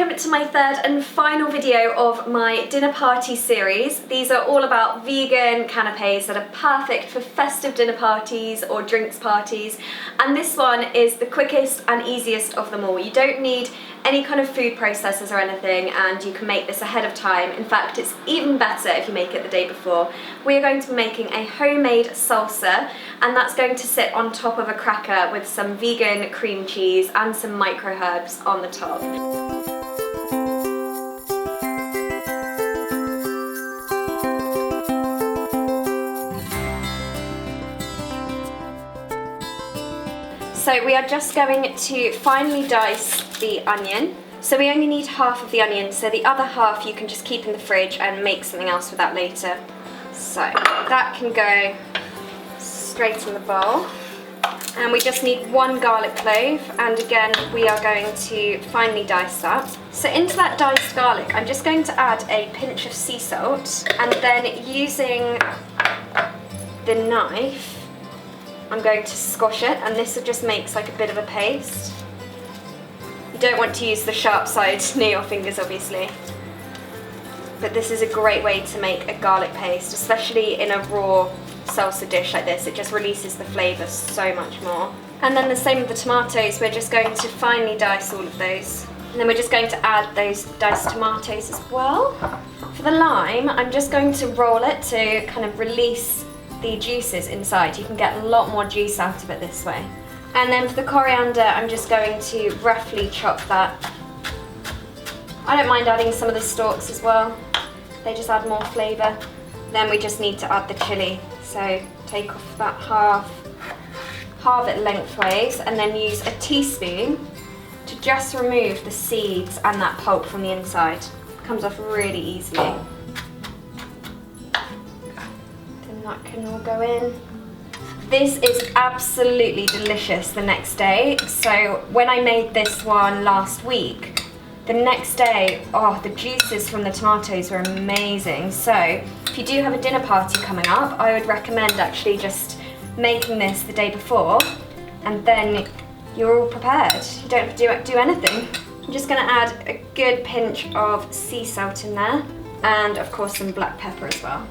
welcome to my third and final video of my dinner party series. These are all about vegan canapés that are perfect for festive dinner parties or drinks parties, and this one is the quickest and easiest of them all. You don't need any kind of food processors or anything, and you can make this ahead of time. In fact, it's even better if you make it the day before. We are going to be making a homemade salsa, and that's going to sit on top of a cracker with some vegan cream cheese and some micro herbs on the top. So we are just going to finely dice the onion. So we only need half of the onion, so the other half you can just keep in the fridge and make something else with that later. So that can go straight in the bowl. And we just need one garlic clove, and again we are going to finely dice that. So into that diced garlic I'm just going to add a pinch of sea salt, and then using the knife I'm going to squash it, and this just makes like a bit of a paste. You don't want to use the sharp side near your fingers obviously, but this is a great way to make a garlic paste, especially in a raw salsa dish like this. It just releases the flavour so much more. And then the same with the tomatoes, we're just going to finely dice all of those. And then we're just going to add those diced tomatoes as well. For the lime, I'm just going to roll it to kind of release the juices inside. You can get a lot more juice out of it this way. And then for the coriander, I'm just going to roughly chop that. I don't mind adding some of the stalks as well. They just add more flavour. Then we just need to add the chilli. So take off that halve it lengthways, and then use a teaspoon to just remove the seeds and that pulp from the inside. It comes off really easily. Then that can all go in. This is absolutely delicious the next day. So when I made this one last week, the next day, oh, the juices from the tomatoes were amazing. So if you do have a dinner party coming up, I would recommend actually just making this the day before, and then you're all prepared. You don't have to do anything. I'm just gonna add a good pinch of sea salt in there, and of course some black pepper as well.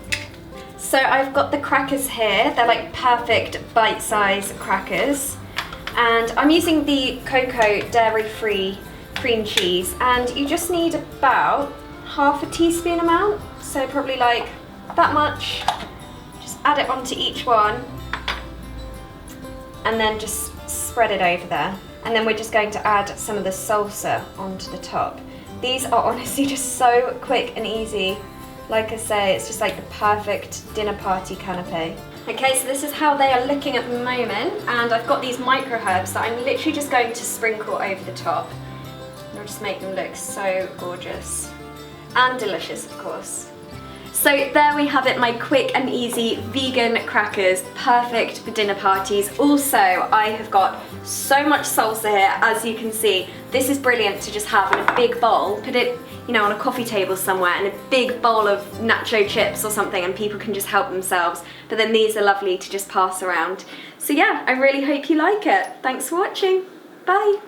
So I've got the crackers here. They're like perfect bite-sized crackers, and I'm using the cocoa dairy-free cream cheese, and you just need about half a teaspoon amount, so probably like that much. Just add it onto each one and then just spread it over there. And then we're just going to add some of the salsa onto the top. These are honestly just so quick and easy. Like I say, it's just like the perfect dinner party canapé. Okay, so this is how they are looking at the moment, and I've got these micro herbs that I'm literally just going to sprinkle over the top. It'll just make them look so gorgeous and delicious, of course. So there we have it, my quick and easy vegan crackers, perfect for dinner parties. Also, I have got so much salsa here, as you can see. This is brilliant to just have in a big bowl. Put it, you know, on a coffee table somewhere, in a big bowl of nacho chips or something, and people can just help themselves. But then these are lovely to just pass around. So yeah, I really hope you like it. Thanks for watching. Bye.